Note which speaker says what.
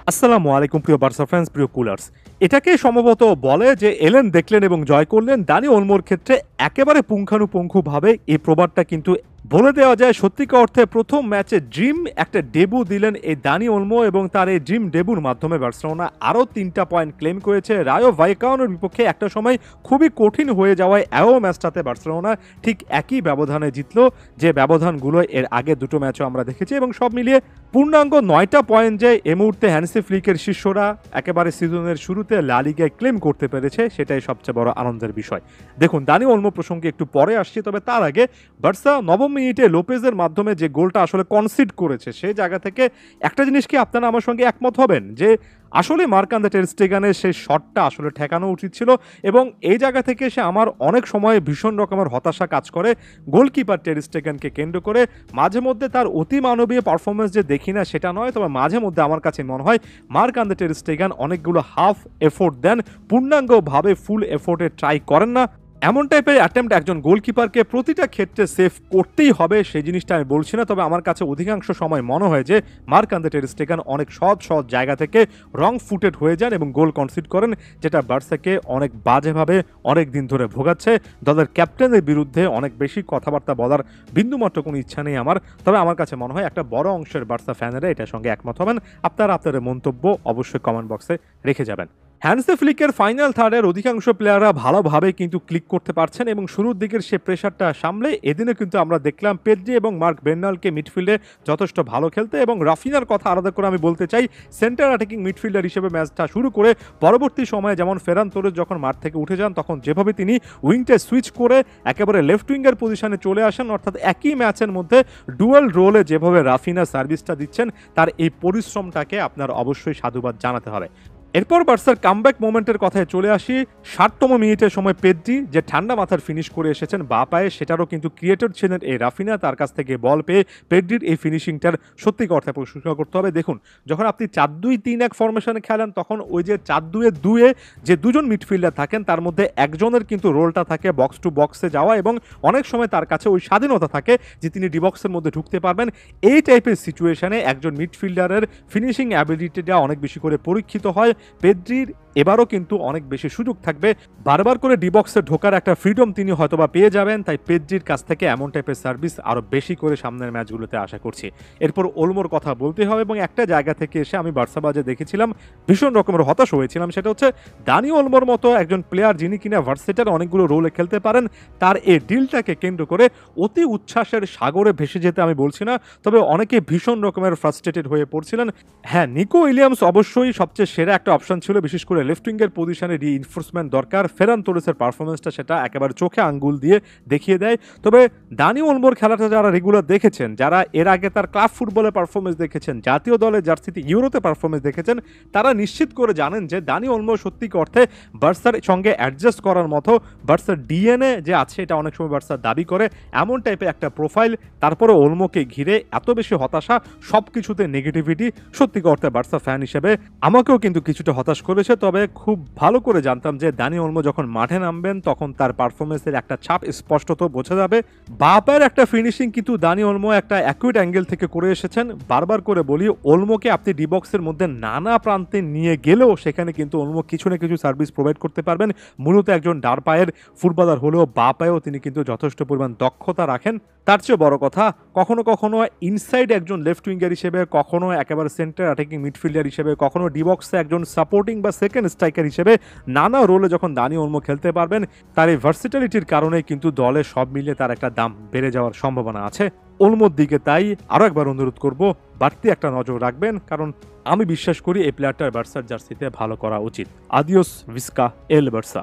Speaker 1: আসসালামু আলাইকুম প্রিয় বার্সা ফ্যান্স, প্রিয় কুলার্স। এটাকে সম্ভবত বলে যে এলেন, দেখলেন এবং জয় করলেন। দানি ওলমোর ক্ষেত্রে একেবারে পুঙ্খানুপুঙ্খভাবে এই প্রবাদটা কিন্তু বলে দেওয়া যায়। সত্যিকার অর্থে প্রথম ম্যাচে ড্রিম একটা ডেবু দিলেন এই দানি ওলমো, এবং তার এই ড্রিম ডেবুর মাধ্যমে বার্সেলোনা আরও 3টা পয়েন্ট ক্লেম করেছে। রায়ো ভাইকানোর বিপক্ষে একটা সময় খুবই কঠিন হয়ে যাওয়ায় অ্যাও ম্যাচটাতে বার্সেলোনা ঠিক একই ব্যবধানে জিতল, যে ব্যবধানগুলো এর আগে দুটো ম্যাচও আমরা দেখেছি। এবং সব মিলিয়ে পূর্ণাঙ্গ 9টা পয়েন্ট যে এই মুহূর্তে হ্যান্সি ফ্লিকের শিষ্যরা একেবারে সিজনের শুরুতে লা লিগায় ক্লেম করতে পেরেছে, সেটাই সবচেয়ে বড় আনন্দের বিষয়। দেখুন, দানি ওলমো প্রসঙ্গে একটু পরে আসছি, তবে তার আগে বার্সা নবম মিনিটে লোপেজের মাধ্যমে যে গোলটা আসলে কনসিড করেছে, সেই জায়গা থেকে একটা জিনিস কি আপনারা আমার সঙ্গে একমত হবেন যে আসলে মার্ক-আন্দ্রে টের স্টেগানের সেই শটটা আসলে ঠেকানো উচিত ছিল। এবং এই জায়গা থেকে সে আমার অনেক সময় ভীষণ রকমের হতাশা কাজ করে গোলকিপার টের স্টেগানকে কেন্দ্র করে। মাঝে মধ্যে তার অতি মানবীয় পারফরমেন্স যে দেখি না সেটা নয়, তবে মাঝে মধ্যে আমার কাছে মনে হয় মার্ক-আন্দ্রে টের স্টেগান অনেকগুলো হাফ এফোর্ট দেন, পূর্ণাঙ্গভাবে ফুল এফোর্টে ট্রাই করেন না। এমন টাইপের অ্যাটেম্প্ট একজন গোলকিপারকে প্রতিটা ক্ষেত্রে সেভ করতেই হবে, সেই জিনিসটা আমি বলছি না। তবে আমার কাছে অধিকাংশ সময় মনে হয় যে মার্ক-আন্দ্রে টের স্টেগান অনেক সহজ সহজ জায়গা থেকে রং ফুটেড হয়ে যান এবং গোল কনসিড করেন, যেটা বার্সাকে অনেক বাজেভাবে অনেক দিন ধরে ভোগাচ্ছে। দলের ক্যাপ্টেনের বিরুদ্ধে অনেক বেশি কথাবার্তা বলার বিন্দুমাত্র কোনো ইচ্ছা নেই আমার, তবে আমার কাছে মনে হয় একটা বড় অংশের বার্সা ফ্যানেরা এটার সঙ্গে একমত হবেন। আপনারা আপনাদের মন্তব্য অবশ্যই কমেন্ট বক্সে রেখে যাবেন। হ্যান্সি ফ্লিকের ফাইনাল থার্ডের অধিকাংশ প্লেয়াররা ভালোভাবে কিন্তু ক্লিক করতে পারছেন এবং শুরুর দিকের সে প্রেশারটা সামলে এদিনে কিন্তু আমরা দেখলাম পেদ্রি এবং মার্ক বের্নালকে মিডফিল্ডে যথেষ্ট ভালো খেলতে। এবং রাফিনার কথা আলাদা করে আমি বলতে চাই, সেন্টার অ্যাটাকিং মিডফিল্ডার হিসেবে ম্যাচটা শুরু করে পরবর্তী সময়ে যেমন ফেরান তোরেস যখন মাঠ থেকে উঠে যান, তখন যেভাবে তিনি উইংটে সুইচ করে একেবারে লেফট উইঙ্গার পজিশনে চলে আসেন, অর্থাৎ একই ম্যাচের মধ্যে ডুয়াল রোলে যেভাবে রাফিনা সার্ভিসটা দিচ্ছেন, তার এই পরিশ্রমটাকে আপনার অবশ্যই সাধুবাদ জানাতে হবে। এরপর বার্সার কামব্যাক মোমেন্টের কথায় চলে আসি। 60তম মিনিটের সময় পেদ্রি যে ঠান্ডা মাথার ফিনিশ করে এসেছেন বা পায়ে, সেটারও কিন্তু ক্রিয়েটর ছিলেন এই রাফিনা। তার কাছ থেকে বল পেয়ে পেদ্রির এই ফিনিশিংটার সত্যি অর্থে প্রশংসা করতে হবে। দেখুন, যখন আপনি 4-2-3-1 ফরমেশনে খেলেন, তখন ওই যে 4-2-2-এ যে দুজন মিডফিল্ডার থাকেন, তার মধ্যে একজনের কিন্তু রোলটা থাকে বক্স টু বক্সে যাওয়া, এবং অনেক সময় তার কাছে ওই স্বাধীনতা থাকে যে তিনি ডিবক্সের মধ্যে ঢুকতে পারবেন। এই টাইপের সিচুয়েশনে একজন মিডফিল্ডারের ফিনিশিং অ্যাবিলিটিটা অনেক বেশি করে পরীক্ষিত হয়। পেদ্রির এবারও কিন্তু অনেক বেশি সুযোগ থাকবে, বারবার করে ডিবক্সে ঢোকার একটা ফ্রিডম তিনি হয়তোবা পেয়ে যাবেন। তাই পেদ্রির কাছ থেকে এমন টাইপের সার্ভিস আরও বেশি করে সামনের ম্যাচগুলোতে আশা করছি। এরপর ওলমোর কথা বলতে হবে, এবং একটা জায়গা থেকে এসে আমি বার্সাবাজে দেখেছিলাম ভীষণ রকমের হতাশ হয়েছিলাম। সেটা হচ্ছে দানি ওলমোর মতো একজন প্লেয়ার, যিনি কিনা ভার্সেটার অনেকগুলো রোলে খেলতে পারেন, তার এই ডিলটাকে কেন্দ্র করে অতি উচ্ছ্বাসের সাগরে ভেসে যেতে আমি বলছি না, তবে অনেকে ভীষণ রকমের ফ্রাস্ট্রেটেড হয়ে পড়ছিলেন। হ্যাঁ, নিকো উইলিয়ামস অবশ্যই সবচেয়ে সেরা একটা অপশন ছিল, বিশেষ করে লেফট উইঙ্গের পজিশনে রিইনফোর্সমেন্ট দরকার। ফেরান তোরেসের পারফরমেন্সটা সেটা একেবারে চোখে আঙ্গুল দিয়ে দেখিয়ে দেয়। তবে দানি ওলমোর খেলাটা যারা রেগুলার দেখেছেন, যারা এর আগে তার ক্লাব ফুটবলে পারফরমেন্স দেখেছেন, জাতীয় দলের জার্সিতে ইউরোতে পারফরমেন্স দেখেছেন, তারা নিশ্চিত করে জানেন যে দানি ওলমো সত্যিকার অর্থে বার্সার সঙ্গে অ্যাডজাস্ট করার মতো, বার্সার ডিএনএ যে আছে এটা অনেক সময় বার্সার দাবি করে, এমন টাইপের একটা প্রোফাইল। তারপরে ওলমোকে ঘিরে এত বেশি হতাশা, সব কিছুতে নেগেটিভিটি, সত্যিকার অর্থে বার্সা ফ্যান হিসেবে আমাকেও কিন্তু কিছুটা হতাশ করেছে। তবে খুব ভালো করে জানতাম যে দানি ওলমো যখন মাঠে নামবেন, তখন তার পারফরমেন্সের একটা ছাপ স্পষ্টত বোঝা যাবে। বাপার একটা ফিনিশিং কিন্তু দানি ওলমো একটা অ্যাকুইট অ্যাঙ্গেল থেকে করে এসেছেন। বারবার করে বলি, ওলমোকে আপনি ডিবক্সের মধ্যে নানা প্রান্তে নিয়ে গেলেও সেখানে কিন্তু ওলমো কিছু না কিছু সার্ভিস প্রোভাইড করতে পারবেন। মূলত একজন ডার পায়ের ফুটবলার হলেও বা পায়েও তিনি কিন্তু যথেষ্ট পরিমাণ দক্ষতা রাখেন। তার চেয়ে বড় কথা, কখনো কখনো ইনসাইড একজন লেফট উইঙ্গার হিসেবে, কখনো একেবারে সেন্টার অ্যাটাকিং মিডফিল্ডার হিসেবে, কখনো ডিবক্সে একজন সাপোর্টিং বা সেকেন্ড স্ট্রাইকার হিসেবে নানা রোলে যখন দানি ওলমো খেলতে পারবেন, তার এই ভার্সিটালিটির কারণে কিন্তু দলে সব মিলিয়ে তার একটা দাম বেড়ে যাওয়ার সম্ভাবনা আছে ওলমোর দিকে। তাই আরও একবার অনুরোধ করব, বাড়তি একটা নজর রাখবেন, কারণ আমি বিশ্বাস করি এই প্লেয়ারটার বার্সার জার্সিতে ভালো করা উচিত। আদিওস ভিস্কা এল বার্সা।